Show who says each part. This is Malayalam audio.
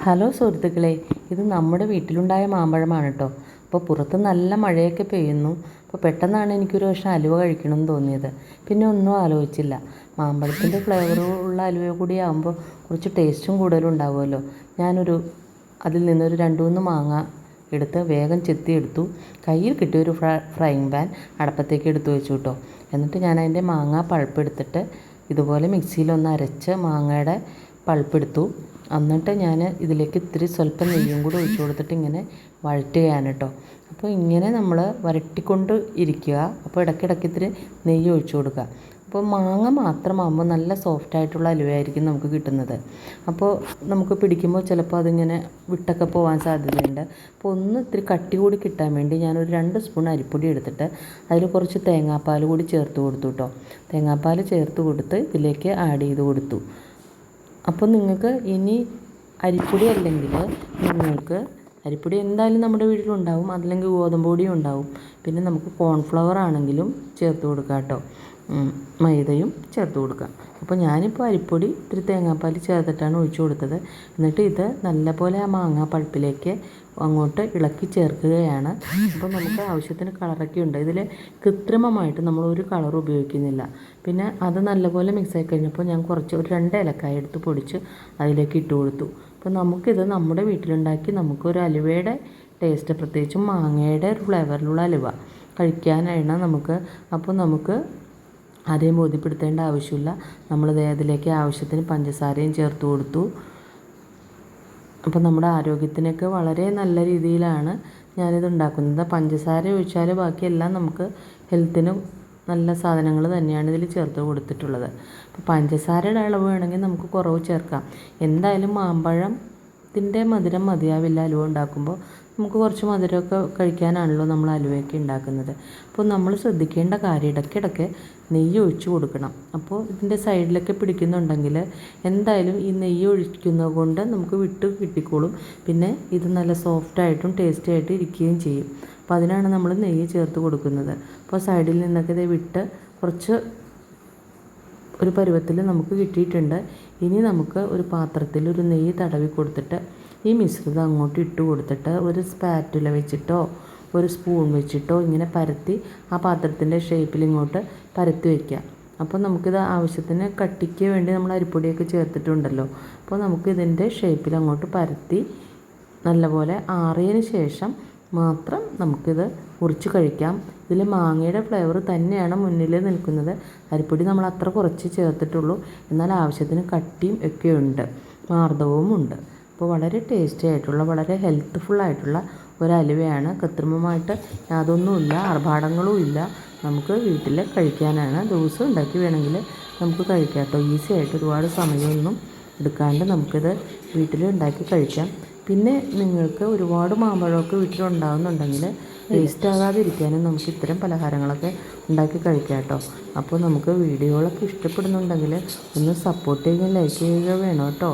Speaker 1: ഹലോ സുഹൃത്തുക്കളെ, ഇത് നമ്മുടെ വീട്ടിലുണ്ടായ മാമ്പഴമാണ് കേട്ടോ. അപ്പോൾ പുറത്ത് നല്ല മഴയൊക്കെ പെയ്യുന്നു. അപ്പോൾ പെട്ടെന്നാണ് എനിക്കൊരു വർഷം അലുവ കഴിക്കണമെന്ന് തോന്നിയത്. പിന്നെ ഒന്നും ആലോചിച്ചില്ല. മാമ്പഴത്തിൻ്റെ ഫ്ലേവറുള്ള അലുവ കൂടി ആകുമ്പോൾ കുറച്ച് ടേസ്റ്റും കൂടുതലും ഉണ്ടാവുമല്ലോ. അതിൽ നിന്നൊരു 2-3 മാങ്ങ എടുത്ത് വേഗം ചെത്തിയെടുത്തു. കയ്യിൽ കിട്ടിയൊരു ഫ്രൈങ് പാൻ അടുപ്പത്തേക്ക് എടുത്തു വെച്ചു കേട്ടോ. എന്നിട്ട് ഞാൻ അതിൻ്റെ മാങ്ങ പൾപ്പ് എടുത്തിട്ട് ഇതുപോലെ മിക്സിയിലൊന്ന് അരച്ച് മാങ്ങയുടെ പൾപ്പെടുത്തു. എന്നിട്ട് ഞാൻ ഇതിലേക്ക് ഇത്തിരി സ്വല്പം നെയ്യും കൂടി ഒഴിച്ചു കൊടുത്തിട്ട് ഇങ്ങനെ വഴറ്റുകയാണ് കേട്ടോ. അപ്പോൾ ഇങ്ങനെ നമ്മൾ വരട്ടിക്കൊണ്ട് ഇരിക്കുക. അപ്പോൾ ഇടയ്ക്കിടയ്ക്ക് ഇത്തിരി നെയ്യ് ഒഴിച്ചു കൊടുക്കുക. അപ്പോൾ മാങ്ങ മാത്രമാകുമ്പോൾ നല്ല സോഫ്റ്റായിട്ടുള്ള അലുവയായിരിക്കും നമുക്ക് കിട്ടുന്നത്. അപ്പോൾ നമുക്ക് പിടിക്കുമ്പോൾ ചിലപ്പോൾ അതിങ്ങനെ വിട്ടൊക്കെ പോകാൻ സാധ്യതയുണ്ട്. അപ്പോൾ ഇത്തിരി കട്ടി കൂടി കിട്ടാൻ വേണ്ടി ഞാനൊരു 2 സ്പൂൺ അരിപ്പൊടി എടുത്തിട്ട് അതിൽ കുറച്ച് തേങ്ങാപ്പാൽ കൂടി ചേർത്ത് കൊടുത്തു കേട്ടോ. തേങ്ങാപ്പാൽ ചേർത്ത് കൊടുത്ത് ഇതിലേക്ക് ആഡ് ചെയ്ത് കൊടുത്തു. അപ്പോൾ നിങ്ങൾക്ക് ഇനി അരിപ്പൊടി അല്ലെങ്കിൽ അരിപ്പൊടി എന്തായാലും നമ്മുടെ വീട്ടിലുണ്ടാവും, അതല്ലെങ്കിൽ ഗോതമ്പ് പൊടിയും ഉണ്ടാവും. പിന്നെ നമുക്ക് കോൺഫ്ലവർ ആണെങ്കിലും ചേർത്ത് കൊടുക്കാം കേട്ടോ, മൈദയും ചേർത്ത് കൊടുക്കാം. അപ്പോൾ ഞാനിപ്പോൾ അരിപ്പൊടി ഇത്തിരി തേങ്ങാപ്പാൽ ചേർത്തിട്ടാണ് ഒഴിച്ചു കൊടുത്തത്. എന്നിട്ട് ഇത് നല്ലപോലെ ആ മാങ്ങാ പൾപ്പിലേക്ക് അങ്ങോട്ട് ഇളക്കി ചേർക്കുകയാണ്. അപ്പോൾ നമുക്ക് ആവശ്യത്തിന് കളറൊക്കെ ഉണ്ട്. ഇതിൽ കൃത്രിമമായിട്ട് നമ്മൾ ഒരു കളർ ഉപയോഗിക്കുന്നില്ല. പിന്നെ അത് നല്ലപോലെ മിക്സായി കഴിഞ്ഞപ്പോൾ ഞാൻ ഒരു 2 ഏലക്കായ എടുത്ത് പൊടിച്ച് അതിലേക്ക് ഇട്ട് കൊടുത്തു. അപ്പോൾ നമുക്കിത് നമ്മുടെ വീട്ടിലുണ്ടാക്കി നമുക്കൊരു അലുവയുടെ ടേസ്റ്റ്, പ്രത്യേകിച്ചും മാങ്ങയുടെ ഒരു ഫ്ലേവറിലുള്ള അലുവ കഴിക്കാനാണ് നമുക്ക്. അപ്പോൾ നമുക്ക് ആരെയും ബോധ്യപ്പെടുത്തേണ്ട ആവശ്യമില്ല. അതിലേക്ക് ആവശ്യത്തിന് പഞ്ചസാരയും ചേർത്ത് കൊടുത്തു. അപ്പോൾ നമ്മുടെ ആരോഗ്യത്തിനൊക്കെ വളരെ നല്ല രീതിയിലാണ് ഞാനിത് ഉണ്ടാക്കുന്നത്. പഞ്ചസാര ഒഴിച്ചാൽ ബാക്കിയെല്ലാം നമുക്ക് ഹെൽത്തിന് നല്ല സാധനങ്ങൾ തന്നെയാണ് ഇതിൽ ചേർത്ത് കൊടുത്തിട്ടുള്ളത്. അപ്പോൾ പഞ്ചസാരയുടെ അളവ് വേണമെങ്കിൽ നമുക്ക് കുറവ് ചേർക്കാം. എന്തായാലും മാമ്പഴത്തിൻ്റെ മധുരം മതിയാവില്ല അലുവ ഉണ്ടാക്കുമ്പോൾ. നമുക്ക് കുറച്ച് മധുരമൊക്കെ കഴിക്കാനാണല്ലോ നമ്മൾ അലുവയൊക്കെ ഉണ്ടാക്കുന്നത്. അപ്പോൾ നമ്മൾ ശ്രദ്ധിക്കേണ്ട കാര്യം ഇടയ്ക്കിടയ്ക്ക് നെയ്യ് ഒഴിച്ച് കൊടുക്കണം. അപ്പോൾ ഇതിൻ്റെ സൈഡിലൊക്കെ പിടിക്കുന്നുണ്ടെങ്കിൽ എന്തായാലും ഈ നെയ്യ് ഒഴിക്കുന്നത് കൊണ്ട് നമുക്ക് വിട്ട് കിട്ടിക്കോളും. പിന്നെ ഇത് നല്ല സോഫ്റ്റായിട്ടും ടേസ്റ്റി ആയിട്ട് ഇരിക്കുകയും ചെയ്യും. അപ്പോൾ അതിനാണ് നമ്മൾ നെയ്യ് ചേർത്ത് കൊടുക്കുന്നത്. അപ്പോൾ സൈഡിൽ നിന്നൊക്കെ ഇത് വിട്ട് കുറച്ച് ഒരു പരുവത്തിൽ നമുക്ക് കിട്ടിയിട്ടുണ്ട്. ഇനി നമുക്ക് ഒരു പാത്രത്തിൽ ഒരു നെയ്യ് തടവി കൊടുത്തിട്ട് ഈ മിശ്രിതം അങ്ങോട്ട് ഇട്ട് കൊടുത്തിട്ട് ഒരു സ്പാറ്റുല വെച്ചിട്ടോ ഒരു സ്പൂൺ വെച്ചിട്ടോ ഇങ്ങനെ പരത്തി ആ പാത്രത്തിൻ്റെ ഷേപ്പിൽ ഇങ്ങോട്ട് പരത്തി വയ്ക്കുക. അപ്പോൾ നമുക്കിത് ആവശ്യത്തിന് കട്ടിക്ക് വേണ്ടി നമ്മൾ അരിപ്പൊടിയൊക്കെ ചേർത്തിട്ടുണ്ടല്ലോ. അപ്പോൾ നമുക്കിതിൻ്റെ ഷേപ്പിൽ അങ്ങോട്ട് പരത്തി നല്ലപോലെ ആറിയതിന് ശേഷം മാത്രം നമുക്കിത് മുറിച്ച് കഴിക്കാം. ഇതിൽ മാങ്ങയുടെ ഫ്ലേവർ തന്നെയാണ് മുന്നിൽ നിൽക്കുന്നത്. അരിപ്പൊടി നമ്മൾ അത്ര കുറച്ച് ചേർത്തിട്ടുള്ളൂ, എന്നാൽ ആവശ്യത്തിന് കട്ടിയും ഒക്കെ ഉണ്ട്, മാർദ്ദവും ഉണ്ട്. അപ്പോൾ വളരെ ടേസ്റ്റി ആയിട്ടുള്ള വളരെ ഹെൽത്ത്ഫുള്ളായിട്ടുള്ള ഒരു അലുവയാണ്. കൃത്രിമമായിട്ട് യാതൊന്നുമില്ല, ആർഭാടങ്ങളും ഇല്ല. നമുക്ക് വീട്ടിൽ കഴിക്കാനാണ്. ദിവസം ഉണ്ടാക്കി വേണമെങ്കിൽ നമുക്ക് കഴിക്കാം കേട്ടോ. ഈസി ആയിട്ട് ഒരുപാട് സമയമൊന്നും എടുക്കാണ്ട് നമുക്കിത് വീട്ടിൽ ഉണ്ടാക്കി കഴിക്കാം. പിന്നെ നിങ്ങൾക്ക് ഒരുപാട് മാമ്പഴമൊക്കെ വീട്ടിലുണ്ടാകുന്നുണ്ടെങ്കിൽ വേസ്റ്റ് ആകാതിരിക്കാനും നമുക്ക് ഇത്തരം പലഹാരങ്ങളൊക്കെ ഉണ്ടാക്കി കഴിക്കാം കേട്ടോ. അപ്പോൾ നമുക്ക് വീഡിയോകളൊക്കെ ഇഷ്ടപ്പെടുന്നുണ്ടെങ്കിൽ ഒന്ന് സപ്പോർട്ട് ചെയ്യുകയും ലൈക്ക് ചെയ്യുക വേണം കേട്ടോ.